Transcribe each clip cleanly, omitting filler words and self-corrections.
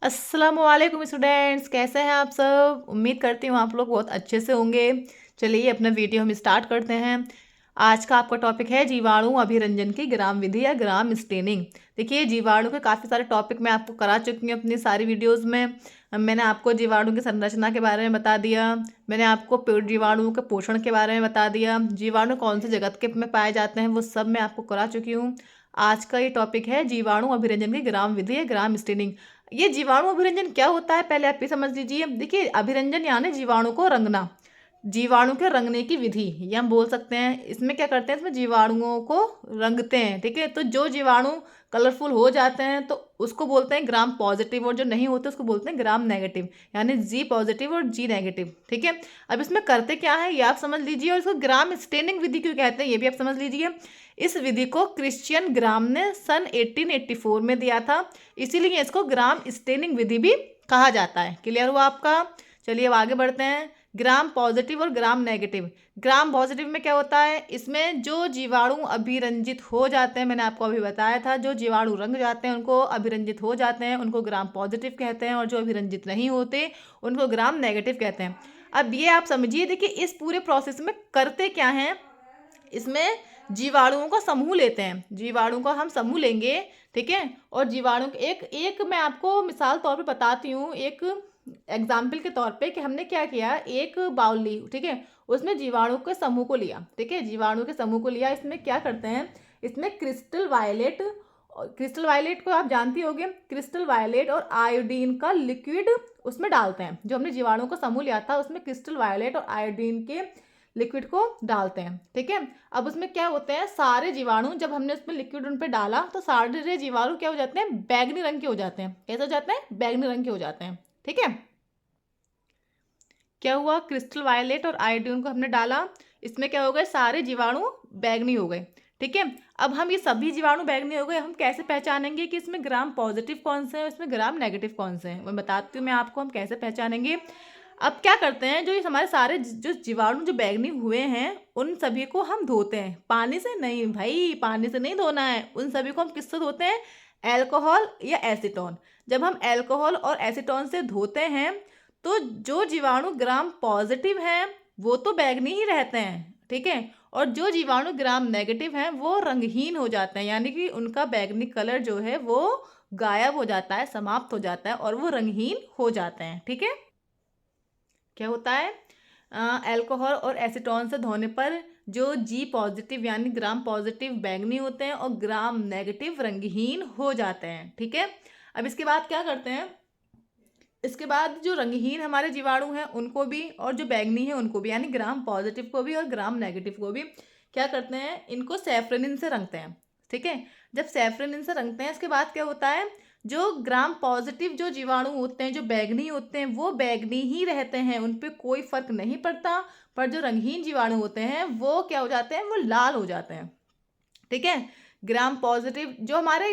अस्सलामुअलैकुम स्टूडेंट्स, कैसे हैं आप सब। उम्मीद करती हूँ आप लोग बहुत अच्छे से होंगे। चलिए अपना वीडियो हम स्टार्ट करते हैं। आज का आपका टॉपिक है जीवाणु अभिरंजन की ग्राम विधि या ग्राम स्टेनिंग। देखिए, जीवाणु के काफ़ी सारे टॉपिक मैं आपको करा चुकी हूँ अपनी सारी वीडियोज़ में। मैंने आपको जीवाणु की संरचना के बारे में बता दिया। मैंने आपको जीवाणुओं के पोषण के बारे में बता दिया। जीवाणु कौन से जगत के में पाए जाते हैं वो सब मैं आपको करा चुकी हूँ। आज का ये टॉपिक है जीवाणु अभिरंजन की ग्राम विधि या ग्राम स्टेनिंग। ये जीवाणु अभिरंजन क्या होता है पहले आप ये समझ लीजिए। देखिए, अभिरंजन यानी जीवाणु को रंगना, जीवाणु के रंगने की विधि ये हम बोल सकते हैं। इसमें क्या करते हैं, इसमें जीवाणुओं को रंगते हैं। ठीक है, तो जो जीवाणु कलरफुल हो जाते हैं तो उसको बोलते हैं ग्राम पॉजिटिव, और जो नहीं होते उसको बोलते हैं ग्राम नेगेटिव, यानी जी पॉजिटिव और जी नेगेटिव। ठीक है, अब इसमें करते क्या है ये आप समझ लीजिए, और इसको ग्राम स्टेनिंग विधि क्यों कहते हैं ये भी आप समझ लीजिए। इस विधि को क्रिश्चियन ग्राम ने सन 1884 में दिया था, इसीलिए इसको ग्राम स्टेनिंग विधि भी कहा जाता है। क्लियर हुआ आपका। चलिए अब आगे बढ़ते हैं। ग्राम पॉजिटिव और ग्राम नेगेटिव। ग्राम पॉजिटिव में क्या होता है, इसमें जो जीवाणु अभिरंजित हो जाते हैं, मैंने आपको अभी बताया था, जो जीवाणु रंग जाते हैं उनको अभिरंजित हो जाते हैं उनको ग्राम पॉजिटिव कहते हैं, और जो अभिरंजित नहीं होते उनको ग्राम नेगेटिव कहते हैं। अब ये आप समझिए, देखिए इस पूरे प्रोसेस में करते क्या हैं, इसमें जीवाणुओं का समूह लेते हैं। जीवाणु का हम समूह लेंगे, ठीक है, और जीवाणु एक एक मैं आपको मिसाल तौर पे बताती हूँ, एक एग्जाम्पल के तौर पे कि हमने क्या किया। एक बाउल ली, ठीक है, उसमें जीवाणु के समूह को लिया। ठीक है, जीवाणु के समूह को लिया। इसमें क्या करते हैं, इसमें क्रिस्टल वायलेट को आप जानती होगे, क्रिस्टल वायलेट और आयोडीन का लिक्विड उसमें डालते हैं। जो हमने जीवाणु का समूह लिया था उसमें क्रिस्टल वायलेट और आयोडीन के लिक्विड को डालते हैं। ठीक है, अब उसमें क्या होते हैं, सारे जीवाणु जब हमने उसमें लिक्विड उन पे डाला तो सारे जीवाणु क्या हो जाते हैं, बैगनी रंग के हो जाते हैं। कैसे हो जाते हैं, बैगनी रंग के हो जाते हैं। ठीक है, क्या हुआ, क्रिस्टल वायलेट और आयोडीन को हमने डाला, इसमें क्या हो गए, सारे जीवाणु बैगनी हो गए। ठीक है, अब हम ये सभी जीवाणु बैगनी हो गए, हम कैसे पहचानेंगे कि इसमें ग्राम पॉजिटिव कौन से हैं, इसमें ग्राम नेगेटिव कौन से हैं, मैं बताती हूँ मैं आपको हम कैसे पहचानेंगे। अब क्या करते हैं, जो ये हमारे सारे जो जीवाणु जो बैगनी हुए हैं उन सभी को हम धोते हैं। पानी से नहीं भाई, पानी से नहीं धोना है, उन सभी को हम किससे धोते हैं, एल्कोहल या एसीटोन। जब हम एल्कोहल और एसीटोन से धोते हैं तो जो जीवाणु ग्राम पॉजिटिव हैं वो तो बैगनी ही रहते हैं। ठीक है, और जो जीवाणु ग्राम नेगेटिव हैं वो रंगहीन हो जाते हैं, यानी कि उनका बैगनी कलर जो है वो गायब हो जाता है, समाप्त हो जाता है और वो रंगहीन हो जाते हैं। ठीक है, क्या होता है, अल्कोहल और एसीटोन से धोने पर जो जी पॉजिटिव यानी ग्राम पॉजिटिव बैगनी होते हैं और ग्राम नेगेटिव रंगहीन हो जाते हैं। ठीक है, अब इसके बाद क्या करते हैं, इसके बाद जो रंगहीन हमारे जीवाणु हैं उनको भी और जो बैगनी है उनको भी, यानी ग्राम पॉजिटिव को भी और ग्राम नेगेटिव को भी क्या करते हैं, इनको सेफ्रेनिन से रंगते हैं। ठीक है, जब सेफ्रेनिन से रंगते हैं इसके बाद क्या होता है, जो ग्राम पॉजिटिव जो जीवाणु होते हैं जो बैगनी होते हैं वो बैगनी ही रहते हैं, उन पर कोई फर्क नहीं पड़ता। पर जो रंगहीन जीवाणु होते हैं वो क्या हो जाते हैं, वो लाल हो जाते हैं। ठीक है, ग्राम पॉजिटिव जो हमारे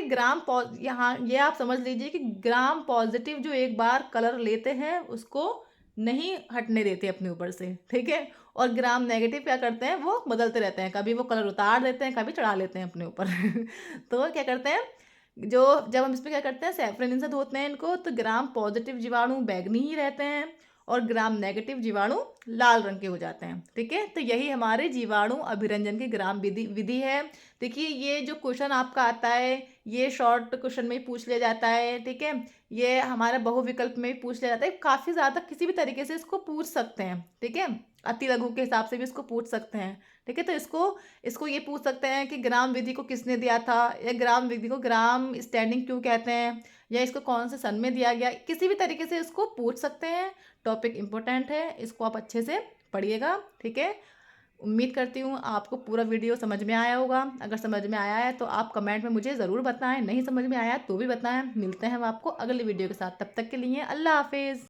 यहाँ ये आप समझ लीजिए कि ग्राम पॉजिटिव जो एक बार कलर लेते हैं उसको नहीं हटने देते अपने ऊपर से। ठीक है, और ग्राम नेगेटिव क्या करते हैं, वो बदलते रहते हैं, कभी वो कलर उतार देते हैं, कभी चढ़ा लेते हैं अपने ऊपर तो क्या करते हैं, जो जब हम इसमें क्या करते हैं सेफ्रेनिन से धोते हैं इनको, तो ग्राम पॉजिटिव जीवाणु बैगनी ही रहते हैं और ग्राम नेगेटिव जीवाणु लाल रंग के हो जाते हैं। ठीक है, तो यही हमारे जीवाणु अभिरंजन की ग्राम विधि विधि है। देखिए, ये जो क्वेश्चन आपका आता है ये शॉर्ट क्वेश्चन में ही पूछ लिया जाता है। ठीक है, ये हमारे बहुविकल्प में भी पूछ लिया जाता है, काफ़ी ज़्यादा किसी भी तरीके से इसको पूछ सकते हैं। ठीक है, अति लघु के हिसाब से भी इसको पूछ सकते हैं। ठीक है, तो इसको इसको ये पूछ सकते हैं कि ग्राम विधि को किसने दिया था, या ग्राम विधि को ग्राम स्टैंडिंग क्यों कहते हैं, या इसको कौन से सन में दिया गया, किसी भी तरीके से इसको पूछ सकते हैं। टॉपिक इम्पोर्टेंट है, इसको आप अच्छे से पढ़िएगा। ठीक है, उम्मीद करती हूँ आपको पूरा वीडियो समझ में आया होगा। अगर समझ में आया है तो आप कमेंट में मुझे ज़रूर बताएं, नहीं समझ में आया तो भी बताएं। मिलते हैं हम आपको अगले वीडियो के साथ, तब तक के लिए अल्लाह हाफिज़।